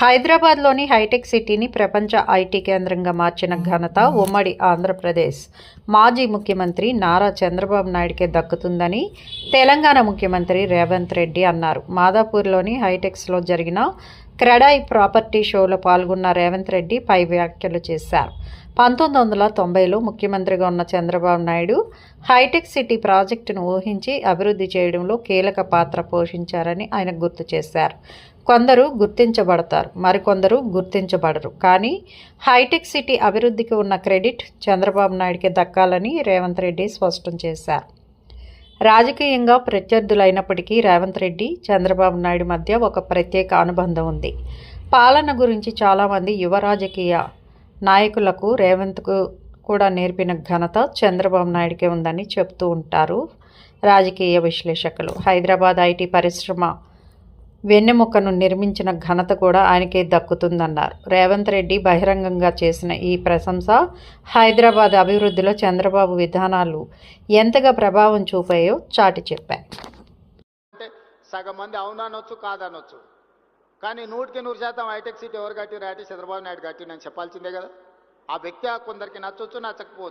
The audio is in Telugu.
హైదరాబాద్లోని హైటెక్ సిటీని ప్రపంచ ఐటీ కేంద్రంగా మార్చిన ఘనత ఉమ్మడి ఆంధ్రప్రదేశ్ మాజీ ముఖ్యమంత్రి నారా చంద్రబాబు నాయుడుకే దక్కుతుందని తెలంగాణ ముఖ్యమంత్రి రేవంత్ రెడ్డి అన్నారు. మాదాపూర్లోని హైటెక్స్లో జరిగిన క్రెడాయి ప్రాపర్టీ షోలో పాల్గొన్న రేవంత్ రెడ్డి పై వ్యాఖ్యలు చేశారు. 1990లో ముఖ్యమంత్రిగా ఉన్న చంద్రబాబు నాయుడు హైటెక్ సిటీ ప్రాజెక్టును ఊహించి అభివృద్ధి చేయడంలో కీలక పాత్ర పోషించారని ఆయన గుర్తు చేశారు. కొందరు గుర్తించబడతారు, మరికొందరు గుర్తించబడరు. కానీ హైటెక్ సిటీ అభివృద్ధికి ఉన్న క్రెడిట్ చంద్రబాబు నాయుడుకే దక్కాలని రేవంత్ రెడ్డి స్పష్టం చేశారు. రాజకీయంగా ప్రత్యర్థులైనప్పటికీ రేవంత్ రెడ్డి, చంద్రబాబు నాయుడు మధ్య ఒక ప్రత్యేక అనుబంధం ఉంది. పాలన గురించి చాలామంది యువ రాజకీయ నాయకులకు రేవంత్కు కూడా నేర్పిన ఘనత చంద్రబాబు నాయుడుకే ఉందని చెబుతూ ఉంటారు రాజకీయ విశ్లేషకులు. హైదరాబాద్ ఐటీ పరిశ్రమ వెన్నెముకను నిర్మించిన ఘనత కూడా ఆయనకే దక్కుతుందన్నారు. రేవంత్ రెడ్డి బహిరంగంగా చేసిన ఈ ప్రశంస హైదరాబాద్ అభివృద్ధిలో చంద్రబాబు విధానాలు ఎంతగా ప్రభావం చూపాయో చాటి చెప్పాయి. సగం మంది అవునొచ్చు కాదనొచ్చు, కానీ 100% హైటెక్ సిటీ ఎవరు కట్టిరు అంటే చంద్రబాబు నాయుడు కట్టినని చెప్పాల్సిందే కదా. ఆ వ్యక్తి కొందరికి నచ్చొచ్చు, నచ్చకపోవచ్చు.